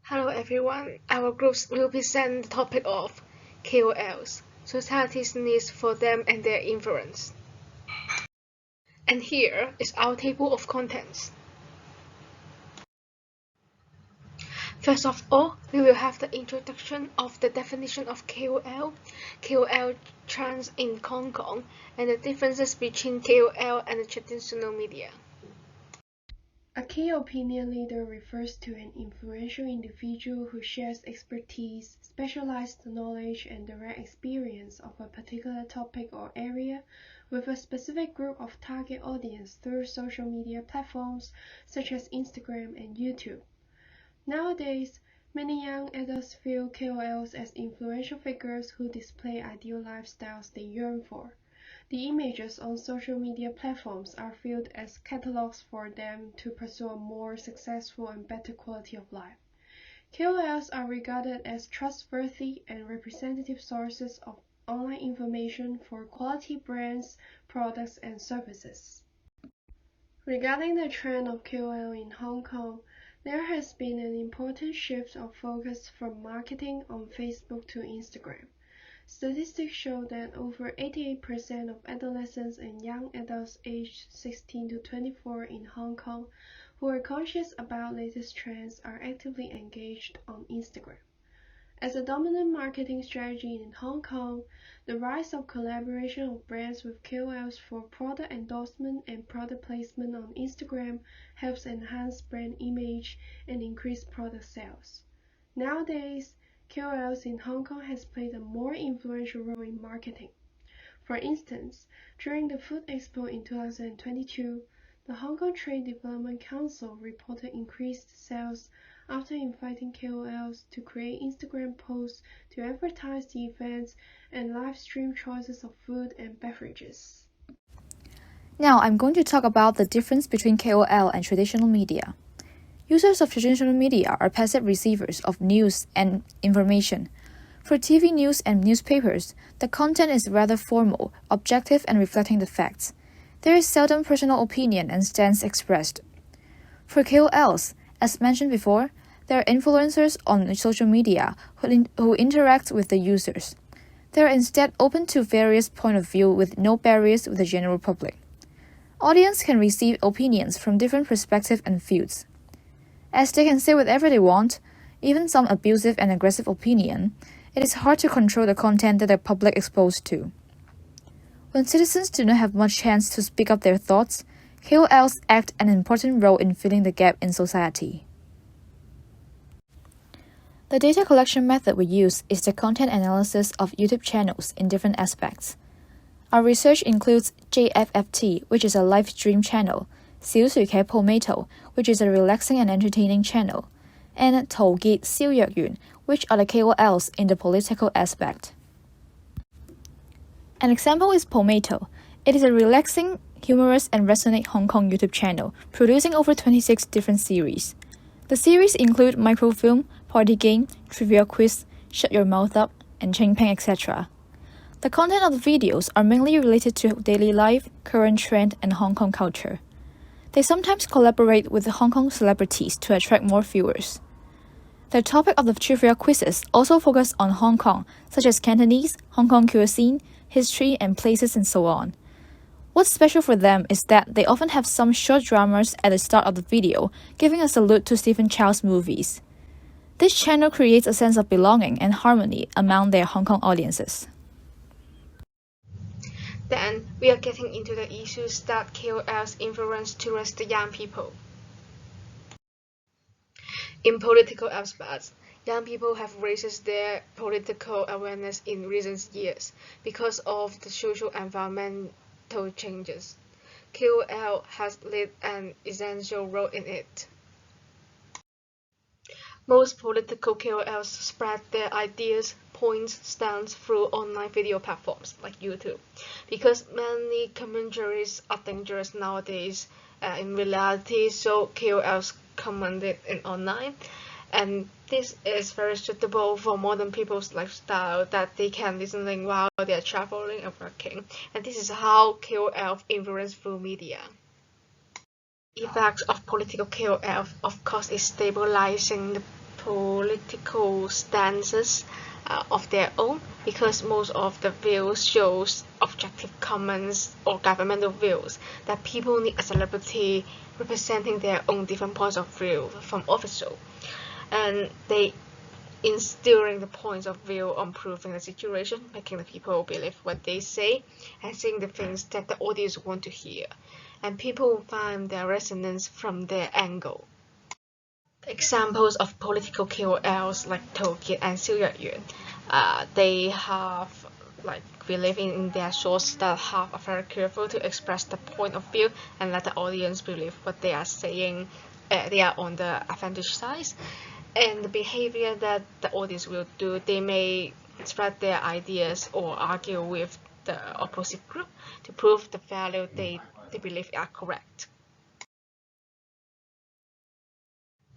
Hello everyone, our groups will present the topic of KOLs, society's needs for them and their influence. And here is our table of contents. First of all, we will have the introduction of the definition of KOL trends in Hong Kong, and the differences between KOL and the traditional media. A key opinion leader refers to an influential individual who shares expertise, specialized knowledge, and direct experience of a particular topic or area with a specific group of target audience through social media platforms such as Instagram and YouTube. Nowadays, many young adults view KOLs as influential figures who display ideal lifestyles they yearn for. The images on social media platforms are viewed as catalogs for them to pursue a more successful and better quality of life. KOLs are regarded as trustworthy and representative sources of online information for quality brands, products, and services. Regarding the trend of KOL in Hong Kong, there has been an important shift of focus from marketing on Facebook to Instagram. Statistics show that over 88% of adolescents and young adults aged 16 to 24 in Hong Kong who are conscious about latest trends are actively engaged on Instagram. As a dominant marketing strategy in Hong Kong, the rise of collaboration of brands with KOLs for product endorsement and product placement on Instagram helps enhance brand image and increase product sales. Nowadays, KOLs in Hong Kong has played a more influential role in marketing. For instance, during the Food Expo in 2022, the Hong Kong Trade Development Council reported increased sales after inviting KOLs to create Instagram posts to advertise the events and live stream choices of food and beverages. Now I'm going to talk about the difference between KOL and traditional media. Users of traditional media are passive receivers of news and information. For TV news and newspapers, the content is rather formal, objective, and reflecting the facts. There is seldom personal opinion and stance expressed. For KOLs, as mentioned before, they are influencers on social media who interact with the users. They are instead open to various points of view with no barriers with the general public. Audience can receive opinions from different perspectives and fields. As they can say whatever they want, even some abusive and aggressive opinion, it is hard to control the content that the public exposed to. When citizens do not have much chance to speak up their thoughts, KOLs act an important role in filling the gap in society. The data collection method we use is the content analysis of YouTube channels in different aspects. Our research includes JFFT, which is a live stream channel, 小薯茄 Pomato, which is a relaxing and entertaining channel, and 陶傑蕭若元, which are the KOLs in the political aspect. An example is Pomato. It is a relaxing, humorous, and resonate Hong Kong YouTube channel, producing over 26 different series. The series include microfilm, party game, trivia quiz, shut your mouth up, and Ching Peng, etc. The content of the videos are mainly related to daily life, current trend, and Hong Kong culture. They sometimes collaborate with the Hong Kong celebrities to attract more viewers. The topic of the trivia quizzes also focus on Hong Kong, such as Cantonese, Hong Kong cuisine, history, and places, and so on. What's special for them is that they often have some short dramas at the start of the video, giving a salute to Stephen Chow's movies. This channel creates a sense of belonging and harmony among their Hong Kong audiences. Then, we are getting into the issues that KOLs influence towards the young people. In political aspects, young people have raised their political awareness in recent years because of the social environmental changes. KOL has played an essential role in it. Most political KOLs spread their ideas, points, stands through online video platforms like YouTube, because many commentaries are dangerous nowadays in reality, so KOLs comment it in online, and this is very suitable for modern people's lifestyle that they can listen while they are traveling and working, and this is how KOL influence through media. Effects of political KOL, of course, is stabilizing the political stances of their own, because most of the views shows objective comments or governmental views that people need a celebrity representing their own different points of view from official, and they instilling the points of view on proving the situation, making the people believe what they say and saying the things that the audience want to hear, and people find their resonance from their angle. Examples of political KOLs like Tolkien and Xiu Yuan, they have believe in their source that are very careful to express the point of view and let the audience believe what they are saying. They are on the advantage side, and the behavior that the audience will do, they may spread their ideas or argue with the opposite group to prove the value they believe are correct.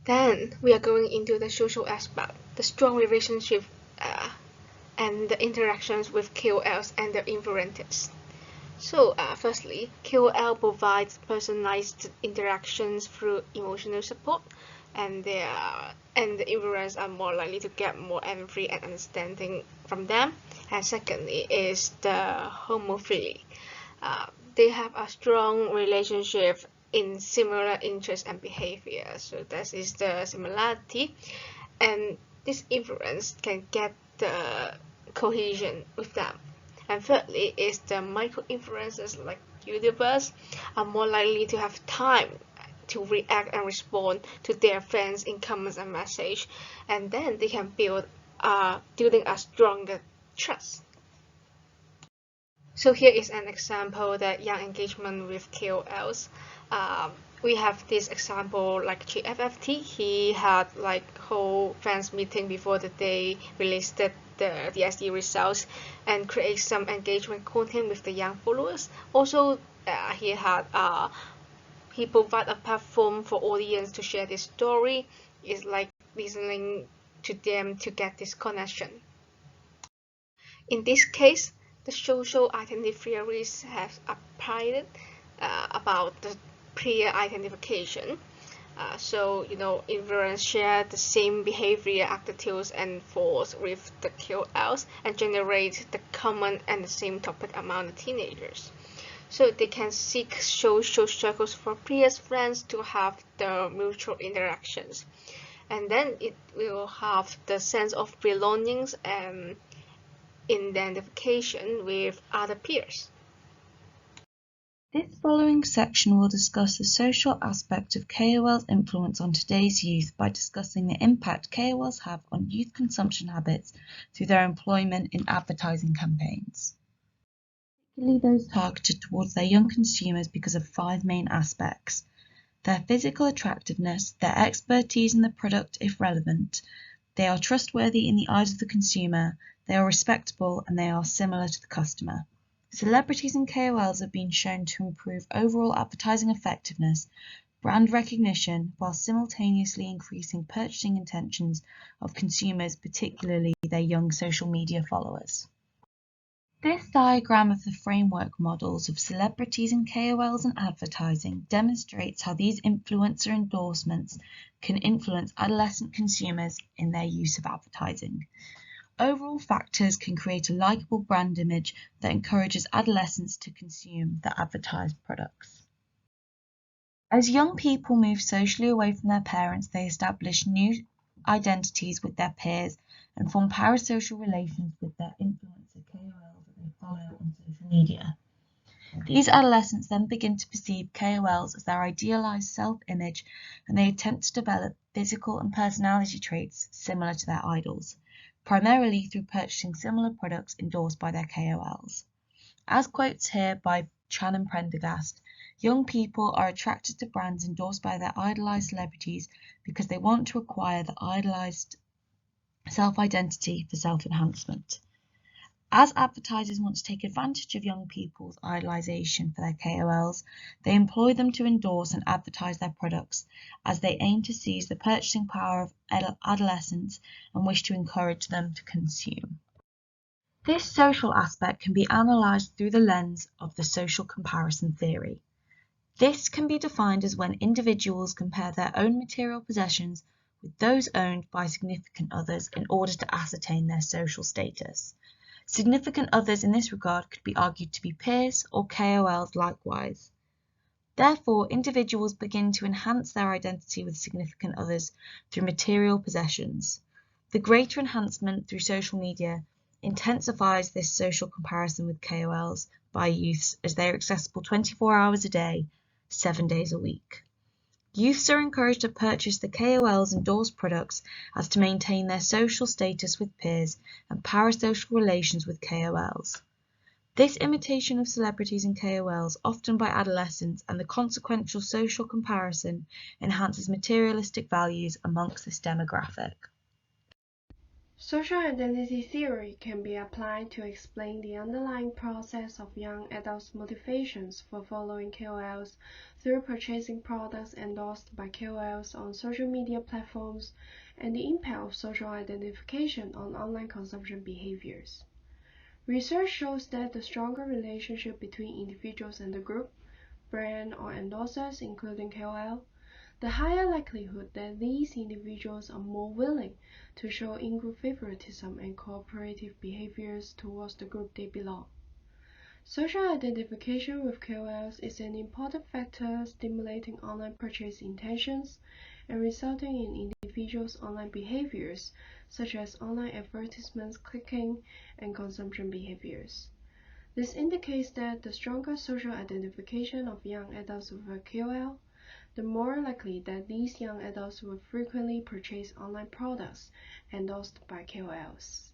Then we are going into the social aspect, the strong relationship and the interactions with KOLs and their influencers. So firstly, KOL provides personalized interactions through emotional support, and the influencers are more likely to get more empathy and understanding from them. And secondly is the homophily. They have a strong relationship in similar interests and behavior, so that is the similarity, and this influence can get the cohesion with them. And thirdly is the micro-influencers like YouTubers are more likely to have time to react and respond to their fans in comments and message, and then they can building a stronger trust. So here is an example that young engagement with KOLs. We have this example like GFFT. He had whole fans meeting before the day released the DSD results and create some engagement content with the young followers. Also, he provide a platform for audience to share this story. It's like listening to them to get this connection. In this case, the social identity theories have applied about the peer identification. So influencers share the same behavior, attitudes, and thoughts with the KOLs and generate the common and the same topic among the teenagers. So they can seek social circles for peers, friends to have the mutual interactions, and then it will have the sense of belongings and identification with other peers. This following section will discuss the social aspect of KOL's influence on today's youth by discussing the impact KOLs have on youth consumption habits through their employment in advertising campaigns, particularly those targeted towards their young consumers because of 5 main aspects: their physical attractiveness, their expertise in the product if relevant, they are trustworthy in the eyes of the consumer, they are respectable, and they are similar to the customer. Celebrities and KOLs have been shown to improve overall advertising effectiveness, brand recognition, while simultaneously increasing purchasing intentions of consumers, particularly their young social media followers. This diagram of the framework models of celebrities and KOLs in advertising demonstrates how these influencer endorsements can influence adolescent consumers in their use of advertising. Overall factors can create a likable brand image that encourages adolescents to consume the advertised products. As young people move socially away from their parents, they establish new identities with their peers and form parasocial relations with their influencer KOLs that they follow on social media. These adolescents then begin to perceive KOLs as their idealized self-image, and they attempt to develop physical and personality traits similar to their idols, primarily through purchasing similar products endorsed by their KOLs. As quotes here by Chan and Prendergast, young people are attracted to brands endorsed by their idolized celebrities because they want to acquire the idolized self-identity for self-enhancement. As advertisers want to take advantage of young people's idolization for their KOLs, they employ them to endorse and advertise their products, as they aim to seize the purchasing power of adolescents and wish to encourage them to consume. This social aspect can be analysed through the lens of the social comparison theory. This can be defined as when individuals compare their own material possessions with those owned by significant others in order to ascertain their social status. Significant others in this regard could be argued to be peers or KOLs likewise. Therefore, individuals begin to enhance their identity with significant others through material possessions. The greater enhancement through social media intensifies this social comparison with KOLs by youths as they are accessible 24 hours a day, 7 days a week. Youths are encouraged to purchase the KOLs' endorsed products as to maintain their social status with peers and parasocial relations with KOLs. This imitation of celebrities and KOLs, often by adolescents, and the consequential social comparison enhances materialistic values amongst this demographic. Social identity theory can be applied to explain the underlying process of young adults' motivations for following KOLs through purchasing products endorsed by KOLs on social media platforms and the impact of social identification on online consumption behaviors. Research shows that the stronger relationship between individuals and the group, brand, or endorsers, including KOL, the higher likelihood that these individuals are more willing to show in-group favoritism and cooperative behaviors towards the group they belong. Social identification with KOLs is an important factor stimulating online purchase intentions and resulting in individuals' online behaviors, such as online advertisements clicking and consumption behaviors. This indicates that the stronger social identification of young adults with a KOL, the more likely that these young adults will frequently purchase online products endorsed by KOLs.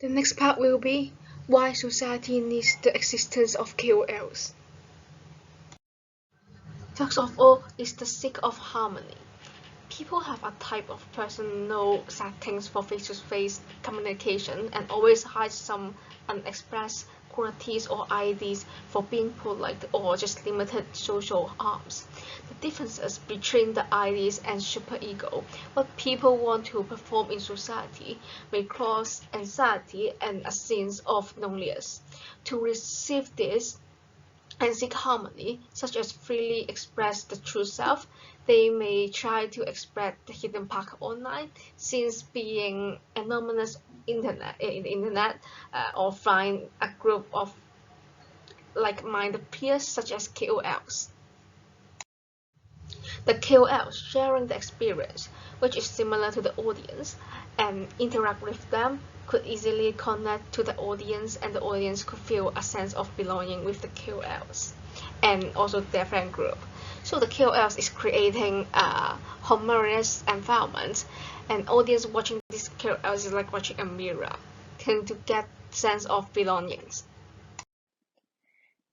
The next part will be why society needs the existence of KOLs. First of all is the sake of harmony. People have a type of personal settings for face-to-face communication and always hide some unexpressed qualities or ideas for being polite or just limited social harms. The differences between the ideas and superego, what people want to perform in society, may cause anxiety and a sense of loneliness. To receive this and seek harmony, such as freely express the true self, they may try to express the hidden part online, since being anonymous in the internet, or find a group of like-minded peers such as KOLs. The KOLs sharing the experience, which is similar to the audience, and interact with them, could easily connect to the audience, and the audience could feel a sense of belonging with the KOLs and also their friend group. So the KOLs is creating a harmonious environment, and audience watching these KOLs is like watching a mirror, tend to get sense of belongings.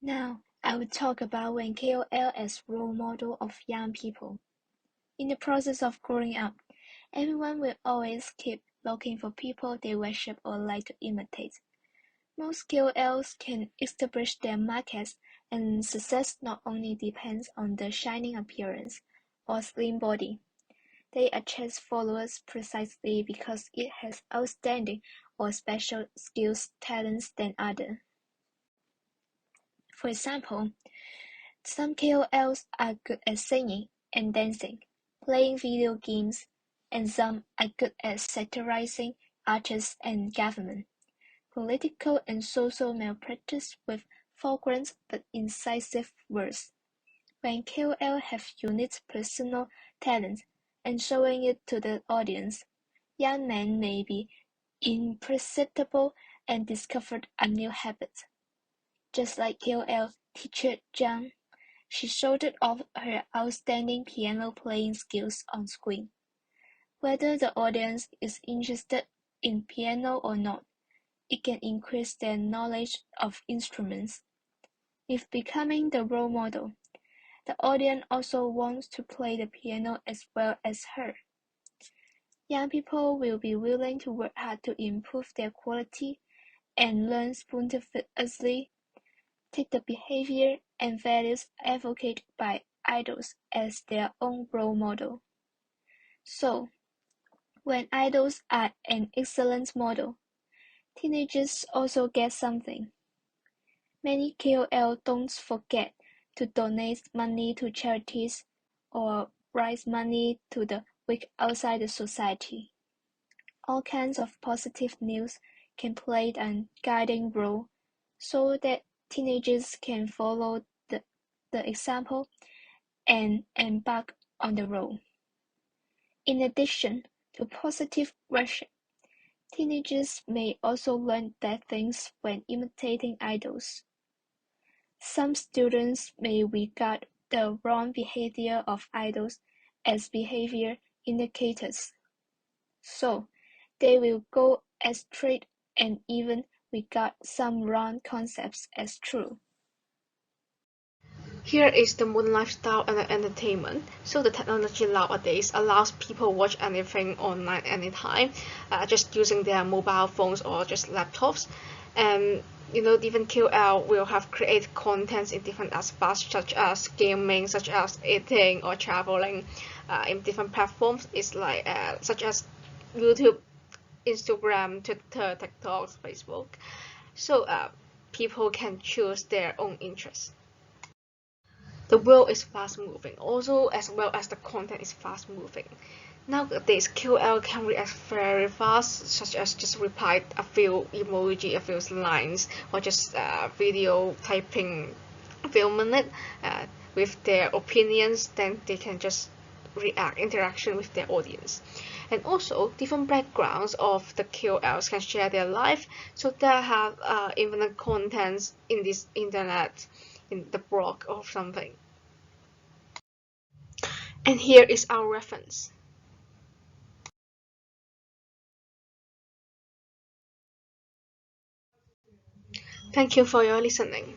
Now, I will talk about when KOL as role model of young people. In the process of growing up, everyone will always keep looking for people they worship or like to imitate. Most KOLs can establish their markets, and success not only depends on the shining appearance or slim body. They attract followers precisely because it has outstanding or special skills, talents than others. For example, some KOLs are good at singing and dancing, playing video games, and some are good at satirizing artists and government, political and social malpractice with fragrant but incisive words. When KOL have unique personal talent and showing it to the audience, young men may be imperceptible and discovered a new habit. Just like KOL teacher Zhang, she showed off her outstanding piano playing skills on screen. Whether the audience is interested in piano or not, it can increase their knowledge of instruments. If becoming the role model, the audience also wants to play the piano as well as her. Young people will be willing to work hard to improve their quality and learn spontaneously, take the behavior and values advocated by idols as their own role model. So, when idols are an excellent model, teenagers also get something. Many KOL don't forget to donate money to charities or raise money to the week outside the society. All kinds of positive news can play a guiding role so that teenagers can follow the example and embark on the role. In addition to positive version, teenagers may also learn bad things when imitating idols. Some students may regard the wrong behavior of idols as behavior indicators, so they will go astray and even regard some wrong concepts as true. Here is the modern lifestyle and entertainment. So the technology nowadays allows people watch anything online anytime, just using their mobile phones or just laptops. And different KOL will have create contents in different aspects, such as gaming, such as eating or traveling, in different platforms. It's like such as YouTube, Instagram, Twitter, TikTok, Facebook. So people can choose their own interests. The world is fast moving, also as well as the content is fast moving. Nowadays, KOL can react very fast, such as just reply a few emoji, a few lines, or just video typing a few minutes with their opinions. Then they can just interaction with their audience. And also, different backgrounds of the KOLs can share their life, so they have infinite contents in this internet, in the blog or something. And here is our reference. Thank you for your listening.